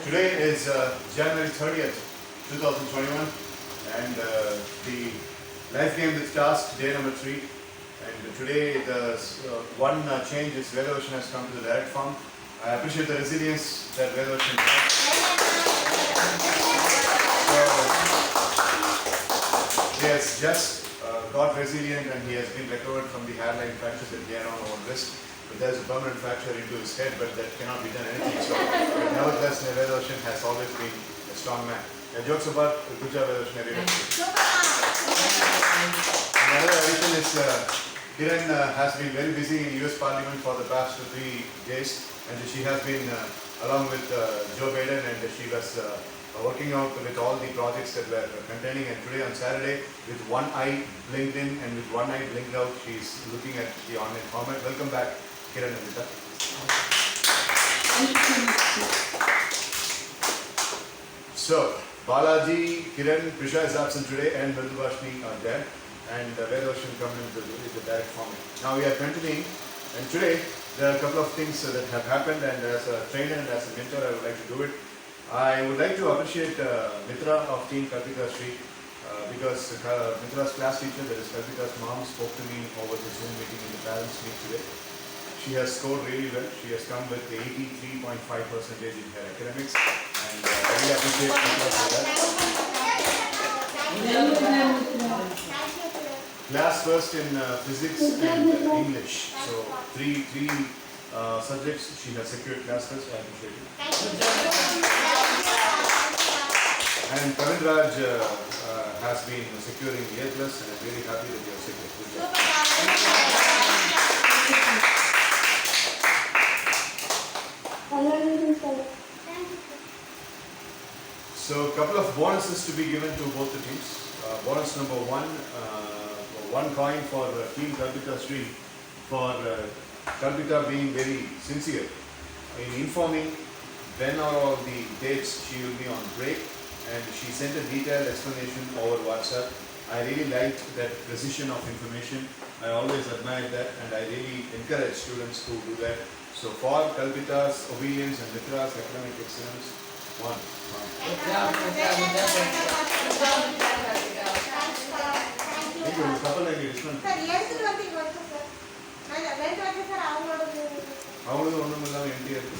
Today is January 30th, 2021, and the life game with task day number 3. And today the one change is Velocean has come to the direct form. I appreciate the resilience that Velocean has. He has just got resilient and he has been recovered from the hairline fracture that he had on one wrist. But there's a permanent fracture into his head, but that cannot be done anything. So, nevertheless, Velocean has always been a strong man. Jokes about good job, Velocean. Another addition is Kiran has been very busy in US Parliament for the past 3 days, and she has been along with Joe Biden, and she was working out with all the projects that were containing. And today on Saturday, with one eye blinked in and with one eye blinked out, she's looking at the online format. Welcome back, Kiran and Vita. So, Balaji, Kiran, Prisha is absent today, and Mridubhashni are there, and Velocean come into the direct format. Now we are continuing, and today there are a couple of things that have happened, and as a trainer and as a mentor, I would like to do it. I would like to appreciate Mitra of Team Kalpika Street because Mitra's class teacher, that is Kalpika's mom, spoke to me over the Zoom meeting in the parents meet today. She has scored really well. She has come with 83.5% in her academics, and I really appreciate Mitra for that. Class first in physics and English. So three subjects she has secured class first. I appreciate it. And Pravin Raj has been securing A+, and I'm really happy that you are secured. Good job. So a couple of bonuses to be given to both the teams. Bonus number 1, one coin for Team Kalpika Street for Kalpika being very sincere in informing when are all the dates she will be on break, and she sent a detailed explanation over WhatsApp. I really liked that precision of information. I always admire that, and I really encourage students to do that. So for Kalpita's obedience and Mitra's academic excellence, 1. அவங்களுக்கு ஒன்றும் இல்லாமல் empty இருக்கு.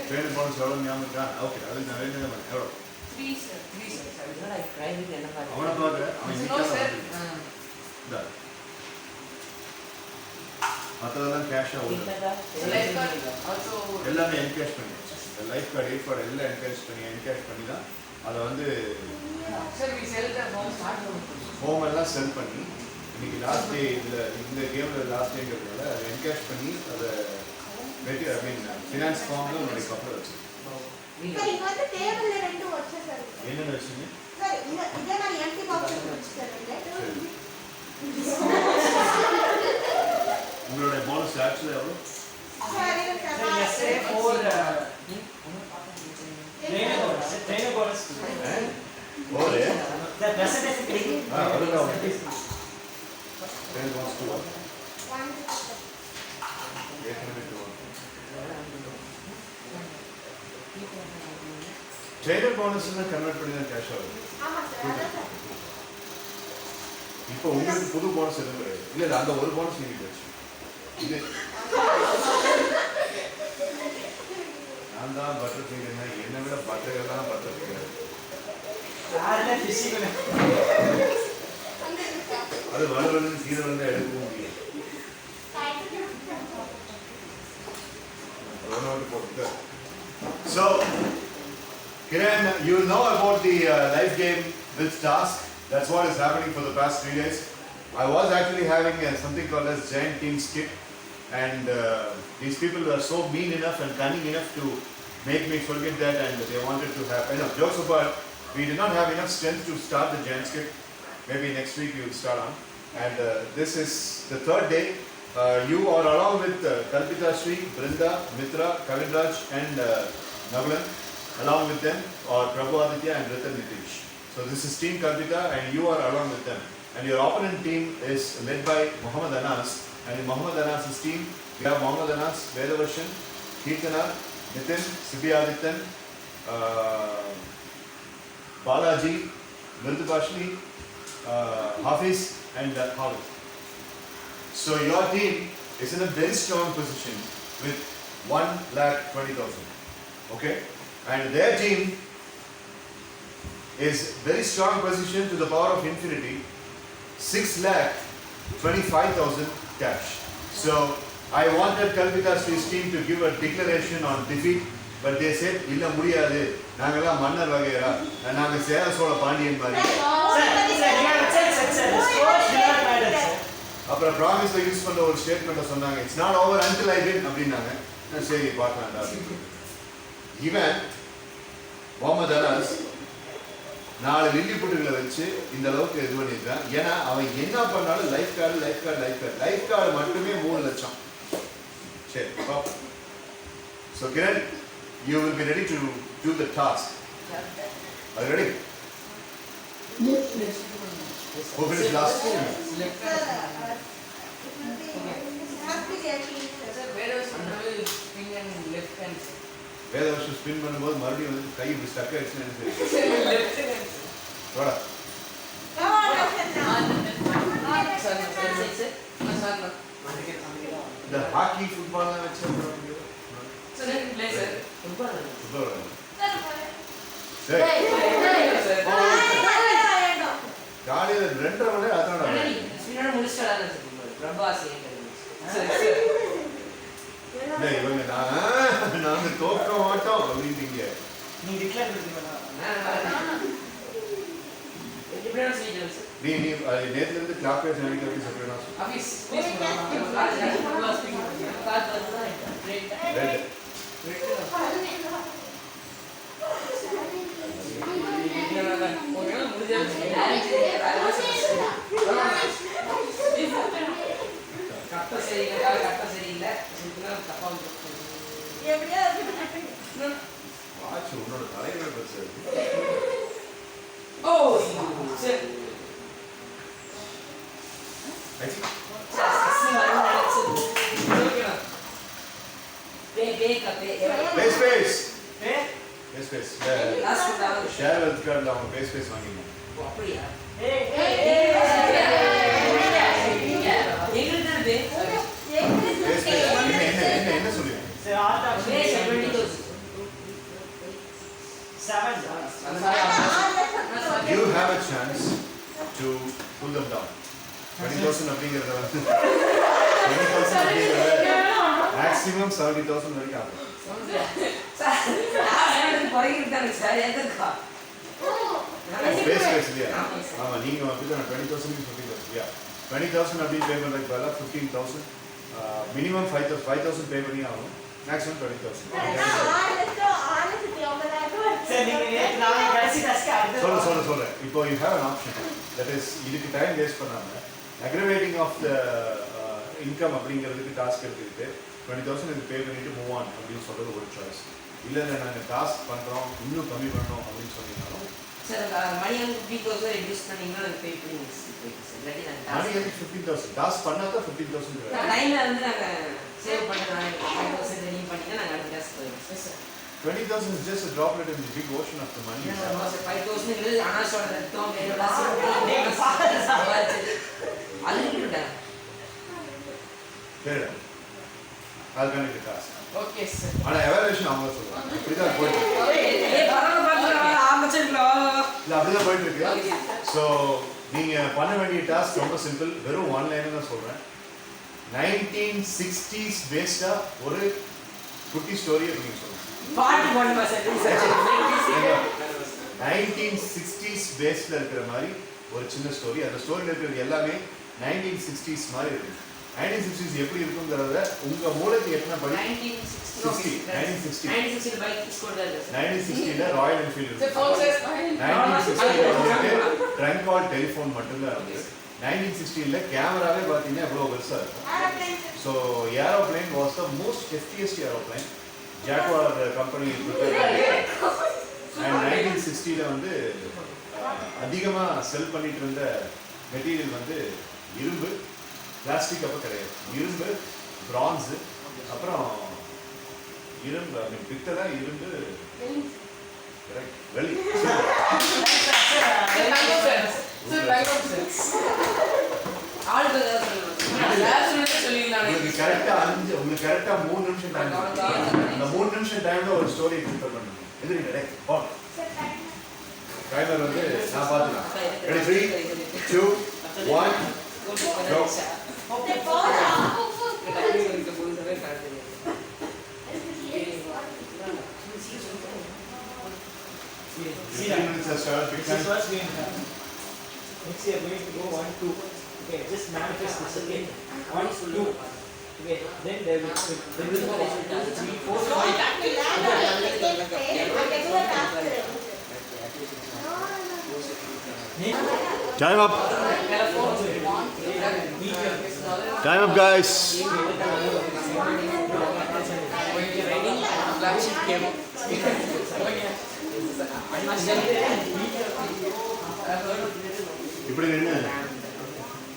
Train bonus எவ்வளோ ஞாபகம் இருக்கா? Okay, அது நான் ரெண்டு தான் பண்ணேன். எவ்வளோ? 3 sir. அவனை பார்க்குறேன், அவன் மற்றதெல்லாம் கேஷாக ஓடுது. எல்லாமே என்கேஷ் பண்ணி லைஃப் கார்டு எயிட் கார்டு எல்லாம் என்கேஷ் பண்ணி தான் அதை வந்து ஹோம் எல்லாம் செல் பண்ணி இன்னைக்கு லாஸ்ட் டே இந்த கேமில் லாஸ்ட் டேங்கிறதுனால அதை என்கேஷ் பண்ணி அதை ஐ மீன் ஃபினான்ஸ் ஃபார்மில் உன்னுடைய கப்பல் வச்சு என்னென்ன வச்சுங்க? உங்களுடைய போனஸ் ஆக்சுவலி எவ்வளோ? ட்ரெய்லர் போனஸ் கன்வெர்ட் பண்ணி தான் கேஷ் ஆகுது. இப்போ உங்களுக்கு புது போனஸ் எதுவும் கிடையாது. இல்லை அந்த ஒரு போனஸ் நீங்க வச்சு இது நான் தான் பட்டர் செய்கிறேன். என்னை விட பட்டர் எல்லாம் பட்டர் செய்கிறேன். அது வலுவலு சீர வந்து எடுக்கவும் முடியாது. So, Kiran, you know about the life game with task. That's what is happening for the past 3 days. I was actually having something called as Giant Team Skip, and these people were so mean enough and cunning enough to make me forget that, and they wanted to have, jokes apart, we did not have enough strength to start the Giants kit. Maybe next week we will start on. And this is the third day. You are along with Kalpita Sri, Brinda, Mitra, Kavinraj and Nagalan. Along with them are Prabhu Aditya and Ritan Nitish. So this is Team Kalpita and you are along with them. And your opponent team is led by Muhammad Anas. And in Muhammad Anas's team, we have Muhammad Anas, Vedavarshan, Kirtana, Nitin, Siddhi Adityan, Balaji, Mridubashni, Hafiz and Hafiz. So your team is in a very strong position with 1,20,000. Okay? And their team is very strong position to the power of infinity, 6,25,000 cash. So I wanted Kalpita Sri's team to give a declaration on defeat, but they said, "Illa mudiyadu, naangala mannar vagera, naanga Sera Sola Pandiyan mari." அப்புறம் ப்ராமிஸ்ல use பண்ண ஒரு ஸ்டேட்மெண்ட்டை சொன்னாங்க, "It's not over until I win" அப்படின்னாங்க. சரி பார்க்கலாம்டா. இவன் Mohammed Anas 4 lily புட்டுகளை வச்சு இந்த அளவுக்கு இது பண்ணியிருக்கான். ஏன்னா அவன் என்ன பண்ணாலும் லைஃப் கார்டு மட்டுமே 3 லட்சம். சரி, so Kiran, you will be ready to do the task. Are you ready? Who finished last? Vedavarsham spin பண்ணும்போது மறுபடியும் வந்து கை இப்படி ஸ்டக் ஆயிடுச்சுன்னு இந்த ஹாக்கி ஃபுட்பால்லாம் வச்சு காலையில் 2:30 மணி நேரம் அதோட இவங்க நாங்க தோக்க மாட்டோம் அப்படின்றீங்க. நீ நேத்துல இருந்து கிளாக் பேஸ் நினைக்கிறது சொல்றேன். உன்னோட தலைவர் பஸ் ஷேர் எடுத்துக்கார்ல அவங்க பேஸ் வாங்கிங்க. என்ன சொல்லுங்க? You have a chance to pull them down. 20,000 அப்படிங்கறத வந்து 20,000 அப்படிங்கறத maximum 70,000 வரைக்கும் ஆகும். Space இல்லையா? ஆமா, நீங்க வந்து 20,000 50,000. 20,000 அப்படி பே பண்றதுக்கு பதிலா 15,000 மினிமம் 5,000 பே பண்ணி ஆகும். மேக்ஸிமம் 20,000. சொல்ல இப்போ you have an option, that is இதுக்கு டைம் வேஸ்ட் பண்ணாம aggravating of the income அப்படிங்கிறதுக்கு டாஸ்க் எடுத்துக்கிட்டு 20,000 இது பே பண்ணிட்டு மூவ் ஆன் அப்படின்னு சொல்றது ஒரு சாய்ஸ். இல்ல நாங்க டாஸ்க் பண்றோம் இன்னும் கம்மி பண்ணோம் அப்படின்னு சொன்னீங்கனாலும் சார் மணி வந்து 3,000 ரெடியூஸ் பண்ணீங்கன்னா நாங்க பே பண்ணுவோம். இல்லாட்டி நாங்க மணி வந்து 15,000 டாஸ்க் பண்ணாத 15,000 டைம்ல வந்து நாங்க சேவ் பண்றோம். 5,000 ரெடி பண்ணீங்கன்னா நாங்க அடுத்த டாஸ்க் போயிடுவோம். 20,000 is just a droplet in the big ocean of the money. 5,000 is அனாஷோட ரத்தம் வேற அதுக்கிட்ட வேற ஆல்கனிக் டாஸ்க். Okay sir. ஆனா எவாலுவேஷன் அவங்க சொல்றாங்க இப்படிதான் போயிட்டு இருக்கு. இல்ல அப்படிதான் போயிட்டு இருக்கு. சோ நீங்க பண்ண வேண்டிய டாஸ்க் ரொம்ப சிம்பிள். வெறும் ஒன் லைன் தான் சொல்றேன். 1960s பேஸ்டா ஒரு குட்டி ஸ்டோரி அப்படின்னு சொல்றேன். 1960s பேஸ்ல இருக்கிற மாதிரி ஒரு சின்ன ஸ்டோரி. அந்த ஸ்டோரியில இருக்கிறது எல்லாமே 1960s மாதிரி இருக்கு. 1960s எப்படி இருக்குங்கிறத உங்க மூளைக்கு எத்தனை படி 1960 1960 பைக் ஸ்கூட்டர் 1960ல ராயல் என்ஃபீல்டு The இருக்கு. phone says fine. 1960ல வந்துட்டு ட்ரங்க் கால் டெலிஃபோன் மட்டும்தான் இருக்கு. 1960ல கேமராவே பார்த்தீங்கன்னா எவ்வளோ பெருசா இருக்கும். So aeroplane was the most heftiest aeroplane Jaguar company and 1960ல வந்து அதிகமாக செல் பண்ணிட்டு இருந்த மெட்டீரியல் வந்து இரும்பு, பிளாஸ்டிக் அப்போ கிடையாது. இரும்பு, பிரான்ஸு, அப்புறம் இரும்பு ஐ மீன் பித்தளை, இரும்பு, கரெக்ட், வெள்ளி. Sir, bag of sense. ஆளுக்கு ஏதாவது சொல்லணும். Last minute சொல்லிடலாம். உங்களுக்கு கரெக்டாக 3 நிமிஷம் டைம். அந்த 3 நிமிஷம் டைம்ல ஒரு ஸ்டோரி ப்ரிப்பேர் பண்ணுங்க. எதிரிங்க ரைட் பால் டைமர் வந்து நான் பார்த்துக்கலாம். Ready 3 2 1 go. See 15 minutes has started. Big This is time. what's going to happen. Next we are going to go 1, 2. Okay, just manifest this, okay? 1, 2. Okay, then there will go 1, 2, 3, 4, 5. Time up. Time up, guys. Flagship came. இப்படி நின்று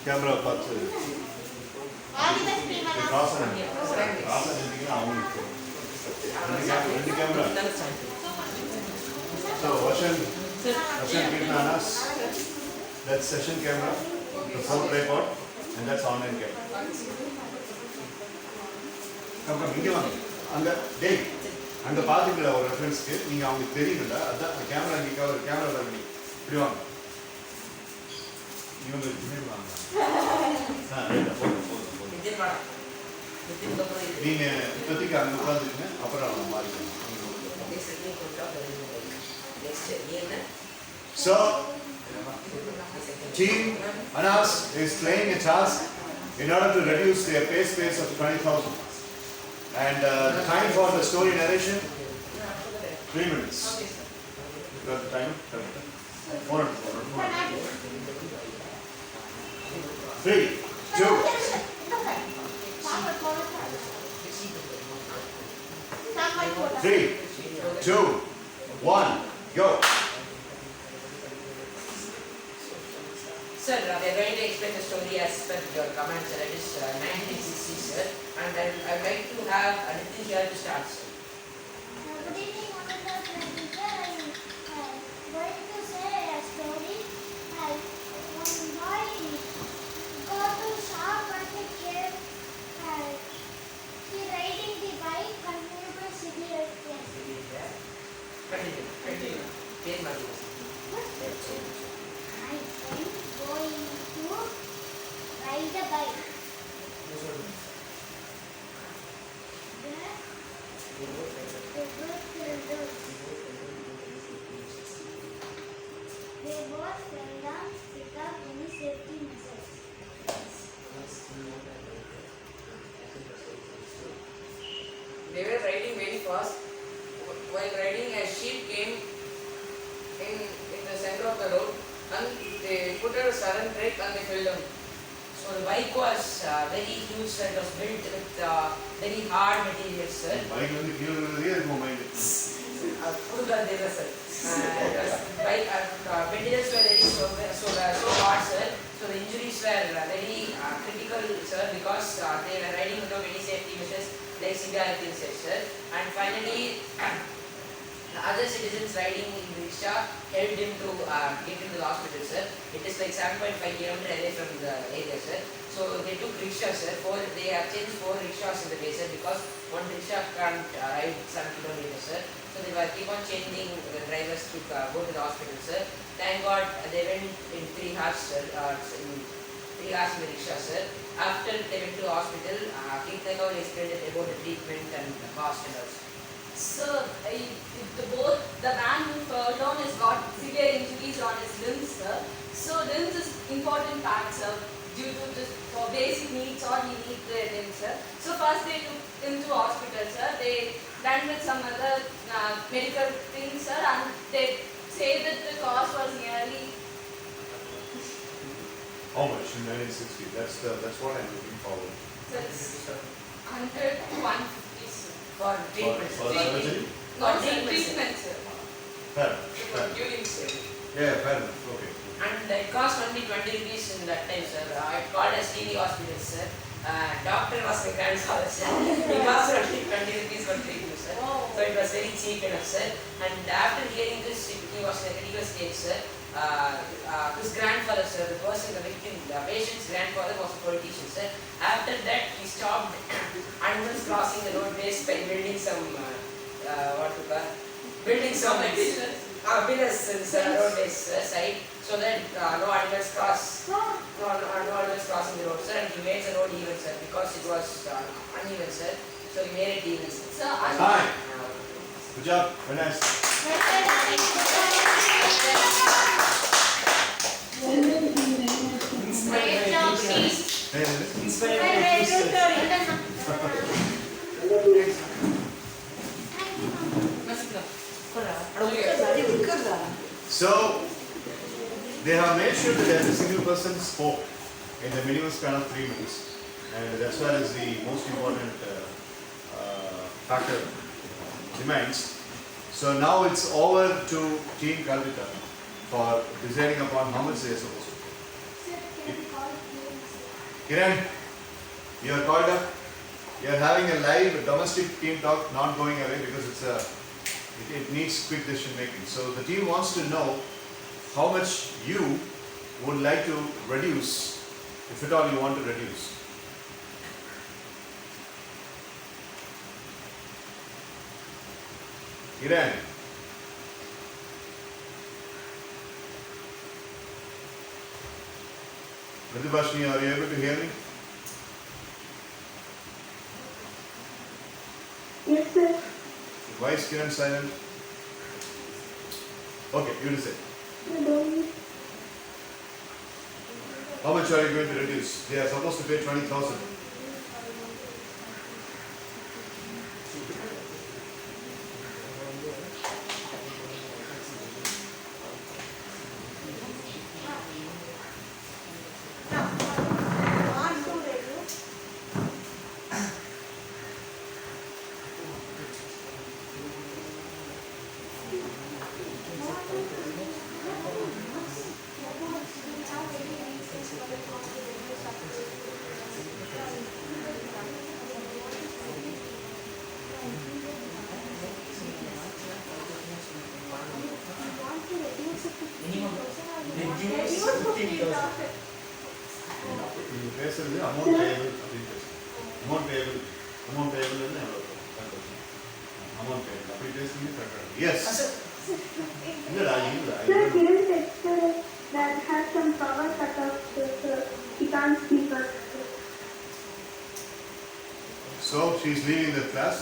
camera பார்த்து காசு நினைக்கிறீங்கன்னா அவங்களுக்கு ரெண்டு camera. So வருஷன் Kirtana's, that's session camera, the full tripod, and that's online camera. Come, இங்கே வாங்க. அங்கே டேய் அங்கே பார்த்துக்கல ஒரு ரெஃபரன்ஸ்க்கு நீங்கள் அவங்களுக்கு தெரியுங்களா? அதான் கேமரா இங்கே கேமரா தான் நீ இப்படி வாங்க. இவங்க இப்படி வாங்க. போதும். நீங்கள் இப்போதைக்கு அங்கே உட்காந்துருங்க, அப்புறம் மாறிக்கணும். So, Team Anas is playing a task in order to reduce their pay space of 20,000. And the time for the story narration, 3 minutes. You got the time? 4 3, 2, 3, 2, 1, go. Sir, we are going to explain the story as per your comment, sir. It is 1960s, sir. And I would like to have Aditi here to start, sir. Good evening, honorable teacher. I am going to say a story. One boy got to shop at the cave. He riding the bike and nearby city escape. Continue. Change my voice. My friend going to ride a bike. They both fell down without any safety measures. They were riding very fast. While riding, a sheep came in the center of the road and they put a sudden brake and they fell down. So the bike was very huge, sir. It was built with very hard materials, sir. Bike வந்து கீழே விழுறதே இருக்கும் mind. Sir. Bike materials were very so hard, sir. So the injuries were very critical, sir, because they were riding without any safety measures, like Siddharth said, sir. And finally, the other citizens riding in the rickshaw helped him to get into the hospital, sir. It is like 7.5 km away from the area, sir. So they took rickshaws, sir. They have changed 4 rickshaws in the day, sir, because one rickshaw can't ride 7 km, sir. So they were keep on changing the drivers to go to the hospital, sir. Thank God they went in 3 hours, sir. In 3 hours in the rickshaw, sir. After they went to the hospital, King Thakur explained about the treatment and the cost and all. Sir, the man who fell down has got severe injuries on his limbs, sir. So limbs is important part, sir. due to just for basic needs or he needs things, sir. So first they took him to hospital, sir. They done with some other medical things, sir, and they say that the cost was nearly How much in 1960? That's what I'm looking forward. so it's 100 to 150, sir. For treatment. For surgery? Not For treatment, sir. treatment, sir. Fair enough. Fair enough. During sale. Yeah, fair enough. Okay. And it cost only 20 rupees in that time, sir. I called STD hospital, sir. Doctor was my grandfather, sir. It cost only 20 rupees for treatment, sir. Oh. So it was very cheap enough, sir. And after hearing this, he was in a critical stage, sir. His grandfather, sir, the person, the victim, the patient's grandfather was a politician, sir. After that, he stopped animals crossing the roadways by building some, building some pillars in the roadways side, so that no animals cross, no animals crossing the road, sir. And he made the road even, sir, because it was uneven, sir. So he made it even, sir. Sir, Fine. Good job. Very nice. Great job, please. Hey, so they have made sure that every single person spoke in the minimum span of 3 minutes, and that's where is the most important factor remains. So now it's over to Team Kalvita for deciding upon how much they are supposed to pay. Sir, can you call please? Kiran, you are called up. You are having a live domestic team talk, not going away because it needs quick decision making. So the team wants to know how much you would like to reduce, if at all you want to reduce. Kiran. Mridubhashini, are you able to hear me? Yes, sir. Why is Kiran silent? Okay, you decide. How much are you going to reduce? They are supposed to pay 20,000. You பேசுறது amount payable அப்படின்னு பேசுறேன். Amount payable ன்னு எவ்வளவு amount payable அப்படி பேசுறீங்க கரெக்டா? Yes. இல்லடா இல்ல. Sir, Kiran texted that has some power cut off, so he can't speak up. So she's leaving the class.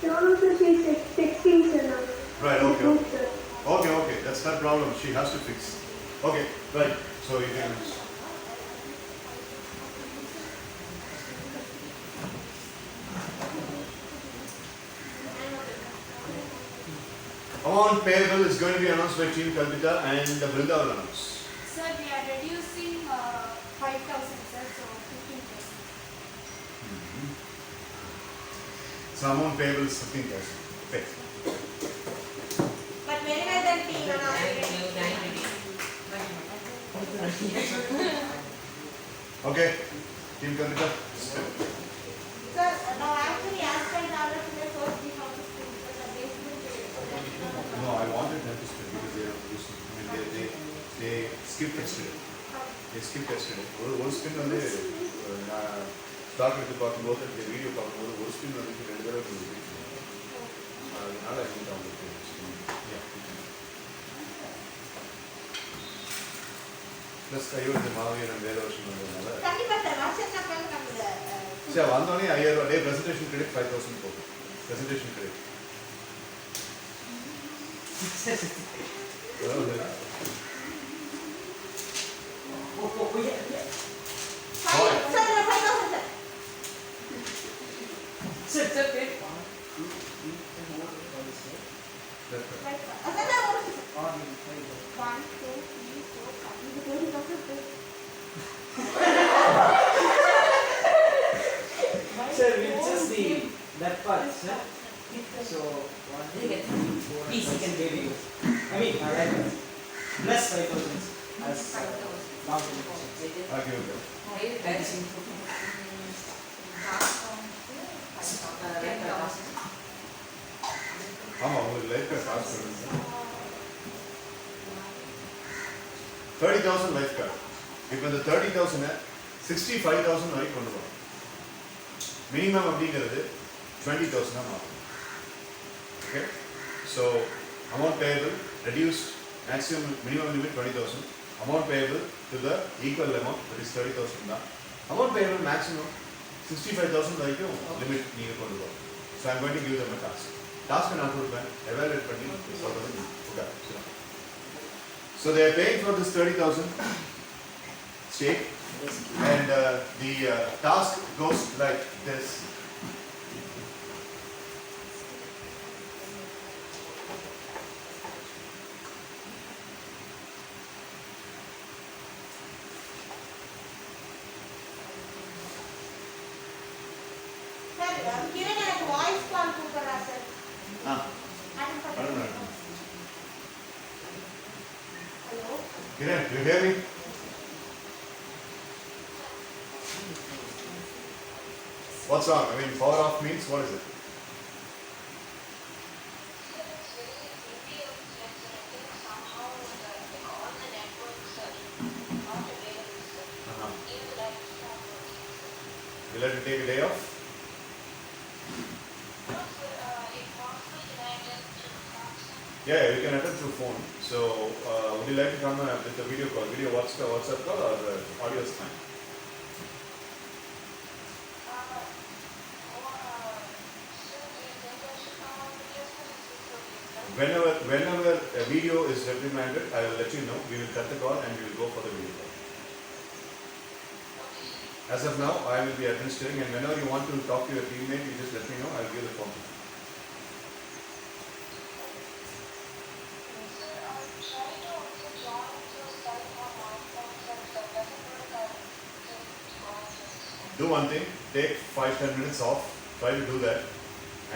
No, sir, she's texting, sir, now. Right, okay. No, sir. Okay, that's her problem. She has to fix. Okay, right. So you can. Amount payable is going to be announced by Team Kalvita and Brinda will announce. Sir, we are reducing 5,000, sir, so 15%. So amount payable is 15,000. Okay. But very well than being Okay, Team Kalvita. Sir, now actually aspect developed in the first week of the school, but the basement is No, I wanted them to split because they are they skipped yesterday. They skipped yesterday. ஒரு spin வந்து நான் stock எடுத்து பார்க்கும்போது இந்த video பார்க்கும்போது ஒரு spin வந்து 2 தடவை கொடுத்து அதனால எனக்கு அவங்களுக்கு ப்ளஸ் கையோடு மாவீரன் வேற வருஷம் வந்ததுனால கண்டிப்பா சார் வாட்ஸ்அப்ல பண்ண நம்மள சரி வந்தோடனே 5000 ரூபாய் டே பிரசன்டேஷன் கிரெடிட் 5000 போகும் presentation credit yeah. Five. Sir, 5,000, sir. Sir, Sir, wait. 1, 2, 3, 4, 5, 6. That's right. Sir, sir, what is it? Or maybe 5. 1, 2, 3, 4, 5. This is 20,000, sir. Sir, we'll just that part, sir. So, 1, 2, 3, 4, Please, you can baby. I mean, right. Plus 5,000 as down payment. I'll give it back. ஆமா உங்களுக்கு life card காசு கொடுங்க 30,000 life card இப்போ இந்த 30,000 65,000 வரைக்கும் கொண்டு போகணும் minimum அப்படிங்கிறது 20,000 மாறும் okay so amount payable reduce maximum minimum limit 20,000 amount payable to the equal amount that is 30,000 தான் அமௌண்ட் பேயபிள் மேக்ஸிமம் 65,000 வரைக்கும் லிமிட் நீங்கள் கொண்டு போகணும் so I'm going to give them a task நான் கொடுப்பேன் எவாலுவேட் பண்ணி சொல்கிறது okay so they are paying for this 30,000 stake and the task goes like this. Sir, Kiran எனக்கு voice call கூப்பிடுறா sir. Ah, Attend I don't பண்ணுங்க. know. Hello? Kiran, you hear me? What's wrong? I mean, power off means what is it? Uh-huh. You'll have to take a day off? Yeah, you can attend through phone. So, would you like to come with a video call? Video WhatsApp call or audio is fine? Whenever a video is reprimanded, I will let you know. We will cut the call and we will go for the video call. As of now, I will be administering, and whenever you want to talk to your teammate, you just let me know. I will give the phone to you. Do one thing, take 5-10 minutes off, try to do that,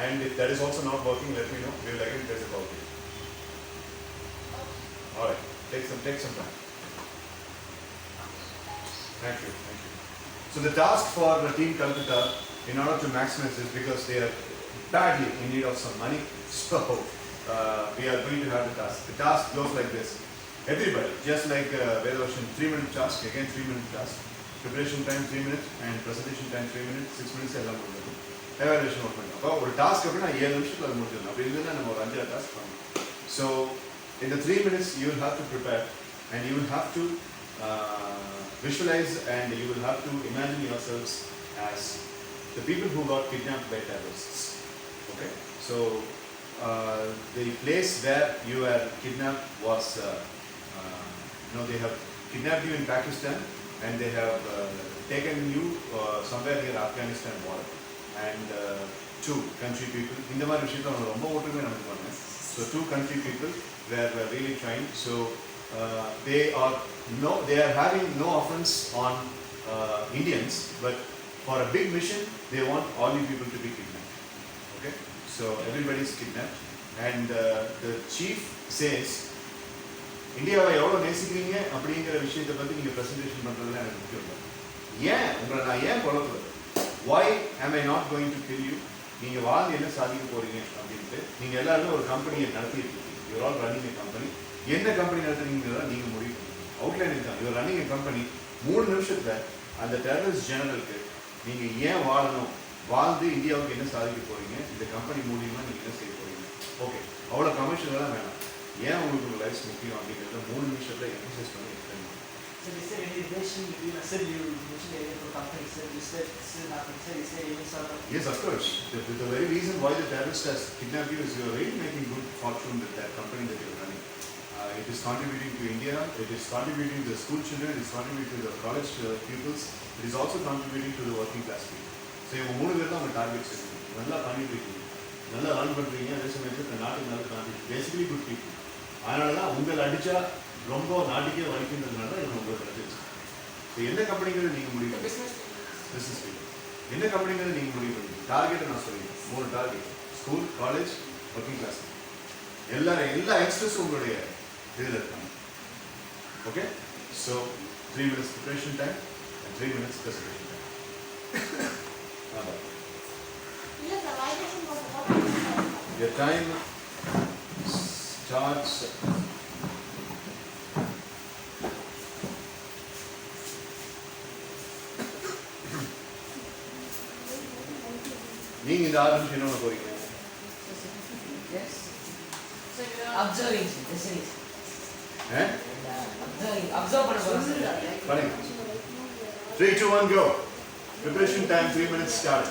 and if that is also not working, let me know. We will again place a call to you. Alright, take some time. Thank you. So the task for the Team Calcutta, in order to maximize this, because they are badly in need of some money, so we are going to have the task. The task goes like this. Everybody, just like Vedavashan, 3-minute task, again 3-minute task. Preparation time 3 minutes and presentation time 3 minutes, 6 minutes எல்லாம் முடிஞ்சது. Evaluation work பண்ணலாம். அப்போ ஒரு task அப்படின்னா 7 நிமிஷத்துல அது முடிஞ்சிடணும். அப்படி இல்லைன்னா நம்ம ஒரு 5 task பண்ணலாம். So in the 3 minutes you will have to prepare and you will have to visualize and you will have to imagine yourselves as the people who got kidnapped by terrorists. Okay? So the place where you were kidnapped was, they have kidnapped you in Pakistan and they have taken you somewhere near Afghanistan border and 2 country people. இந்த மாதிரி விஷயத்தை அவங்க ரொம்ப ஓட்டுமே நடந்துக்குவாங்க. So 2 country people were really trying. So they are having no offense on Indians, but for a big mission, they want all you people to be kidnapped. Okay? So everybody is kidnapped and the chief says, இந்தியாவை எவ்வளோ நேசிக்கிறீங்க அப்படிங்கிற விஷயத்தை பற்றி நீங்கள் presentation பண்ணுறதுல எனக்கு முக்கியம் இல்லை. உங்களை நான் ஏன் குழப்பது? Why am I not going to kill you? நீங்கள் வாழ்ந்து என்ன சாதிக்க போகிறீங்க அப்படின்ட்டு நீங்கள் எல்லாருமே ஒரு கம்பெனியை நடத்திட்டு இருக்கீங்க. You are all running a company. என்ன கம்பெனி நடத்துறீங்கிறத நீங்கள் முடிவு பண்ணுங்க. அவுட்லைன் தான். You are running a company. 3 நிமிஷத்தில் அந்த டெரரிஸ்ட் ஜெனரலுக்கு நீங்கள் ஏன் வாழணும், வாழ்ந்து இந்தியாவுக்கு என்ன சாதிக்க போகிறீங்க, இந்த கம்பெனி மூலியமாக நீங்கள் என்ன செய்ய போகிறீங்க. ஓகே, அவ்வளோ கமர்ஷியலாக வேணாம். ஏன் உங்களுக்கு உங்கள் லைஃப் முக்கியம் அப்படிங்கிறத 3 நிமிஷத்தில் எக்ஸசைஸ் பண்ணி எக்ஸ்பிளைன் பண்ணுங்க. Sir, is there any relation between, sir, you mentioned earlier for companies, sir, is there nothing, sir, is there any sort of... Yes, of course. The very reason why the terrorist has kidnapped you is you are really making good fortune with that company that you are running. it is contributing to India, it is contributing to the school children, it is contributing to the college pupils, it is also contributing to the working class people. So இவங்க 3 பேர் தான் அவங்க target set நல்லா பண்ணிட்டு இருக்கீங்க, நல்லா run பண்ணுறீங்க, அதே சமயத்தில் நாட்டுக்கு நல்ல கான்ட்ரிபியூட், பேசிக்கலி குட் பீப்புள். அதனால தான் உங்களை அடித்தா ரொம்ப நாட்டுக்கே வலிக்கின்றதுனால தான் இவங்க உங்களை அடிச்சு. ஸோ என்ன கம்பெனிங்கிறது நீங்கள் முடிவு பண்ணுங்க, பிஸ்னஸ் பீப்புள் என்ன கம்பெனிங்கிறது நீங்கள் முடிவு பண்ணுங்க. டார்கெட்டை நான் சொல்லிடுறேன், 3 target: school, college, working class. எல்லா யங்ஸ்டர்ஸும் உங்களுடைய இதில் இருக்காங்க. Okay, so 3 minutes preparation time and 3 minutes presentation time. இல்ல சார் வைரேஷன் போட்டு Your time starts நீங்க இந்த 6 நிமிஷம் என்ன பண்ண போறீங்க? Yes. Observing, listening. Observe பண்ண போறோம். Running. 3, 2, 1, go. Preparation time 3 minutes start.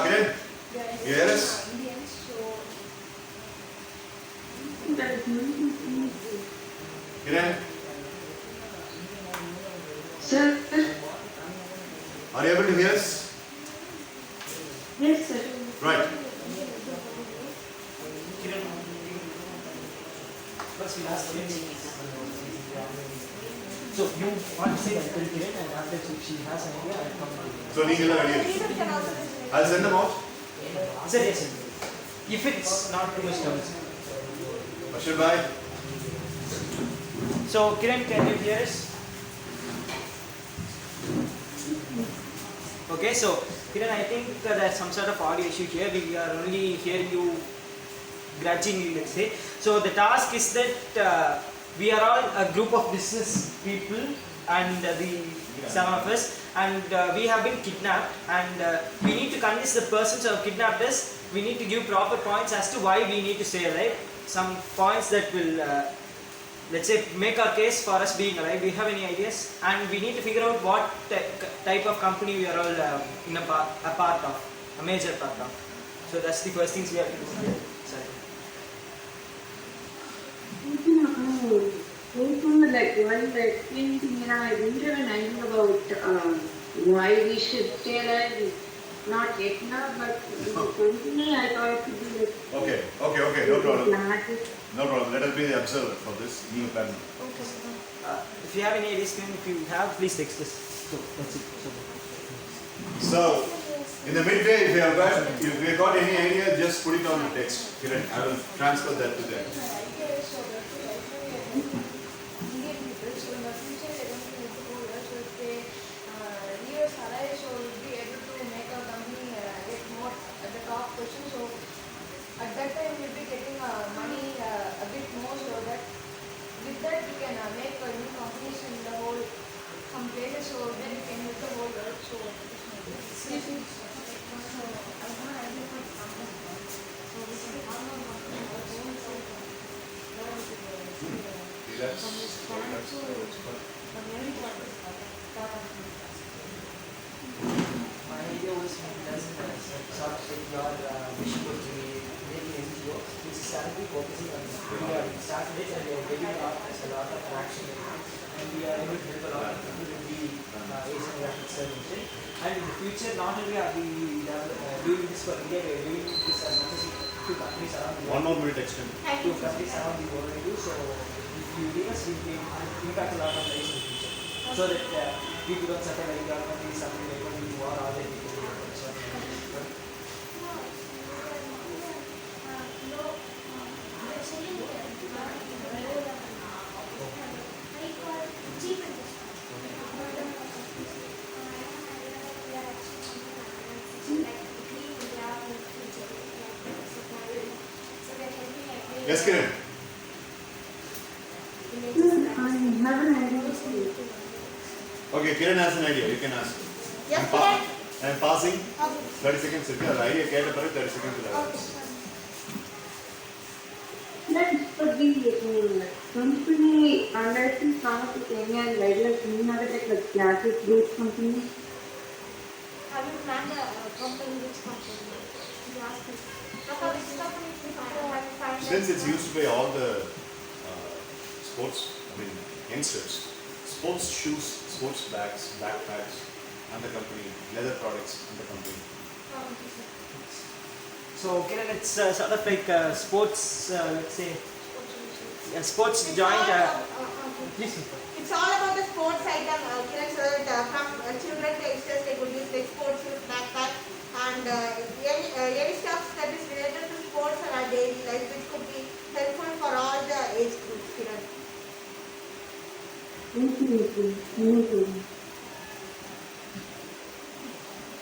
Kiran, you hear us? Kiran, Sir, are you able to hear us? yes, sir. Right. First we'll ask Kiran. So you want to say that till Kiran, and after she has an idea, I'll come. So நீங்க எல்லாம் ready? I'll send them out. Sir, yes, sir. If it's not too much trouble. Ashir bhai. So Kiran, can you hear us? Okay, so Kiran, I think there's some sort of audio issue here. We are only hearing you grudgingly, let's say. So the task is that we are all a group of business people, and some of us, and we have been kidnapped, and we need to convince the persons who have kidnapped us. We need to give proper points as to why we need to stay alive. Some points that will, let's say, make our case for us being alive. Do you have any ideas? And we need to figure out what type of company we are all in a part of, a major part of. So that's the first things we have to do. Sorry. Like while explaining to me, I didn't have an idea about why we should stay alive. Not yet now, but personally I thought it would be like Okay, no problem. dramatic. No problem. Let us be the observer for this new panel. If you have any ideas, Kiran, if you have, please text us. So that's it. So, in the midway, if you have got any idea, just put it on the text. Kiran, I will transfer that to them. At that time we'll be getting money a bit more, so that with that we can make new companies in the whole some places, so then we can help the whole world. So My idea was doesn't sort of take your wish to making NGO. We started focusing on this. We are started it and we are getting a lot of traction, and we are able to help a lot of people in the Asian graphic services. And in the future, not only are we doing this for India, we are doing this as much as two countries around the world. 1 more minute extend. Two countries around the world we do. So if you leave us, we can impact a lot of lives in the future. So that people don't suffer like your country, something like when you war, all that people do. Yes, Kiran. I have an idea. Okay, Kiran has an idea. You can ask. Yes, I am passing. Okay. 30 seconds. Idea. 30 seconds. Let's forget company understands pharmacy Kenya and guidelines in other like classes, group company. Have you planned a company, which company? You ask me. Which company is this? Have you found Since it's used by all the youngsters, sports shoes, sports bags, backpacks, and the company, leather products, and the company. So Kiran, it's sort of like sports, let's say, sports joint. Please. It's all about the sports item, Kiran, so that from children to youngsters they could use like sports shoes, backpack, and any stuff that is related to sports and our daily life, which could be helpful for all the age groups, Kiran. Thank you.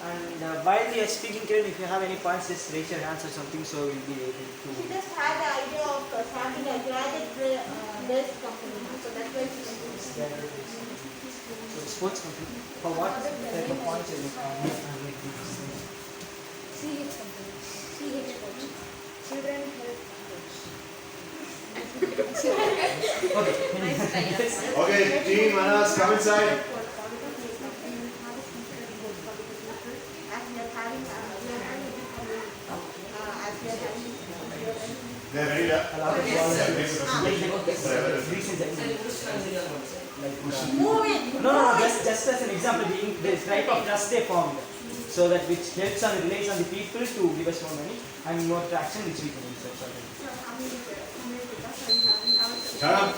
And while we are speaking, Kiran, if you have any points, just raise your hands or something, so we'll be able She to. just had the idea of starting a graduate-based company, so that's why she So sports company. For what type of points are you making? CH company. CH coach. Children health coach. Okay. Okay, team Manas, come inside. They're ready, yeah? move it. No, just as an example, this type of trust they formed, so that which helps and relies on the people to give us more money and more traction which we can use. Shut up.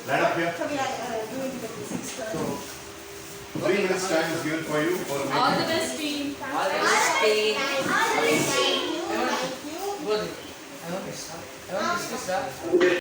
Line up here. So we are doing the 3 minutes time is given for you for All the making. best, team. All the best, team. Thank you. Good. I want to discuss that.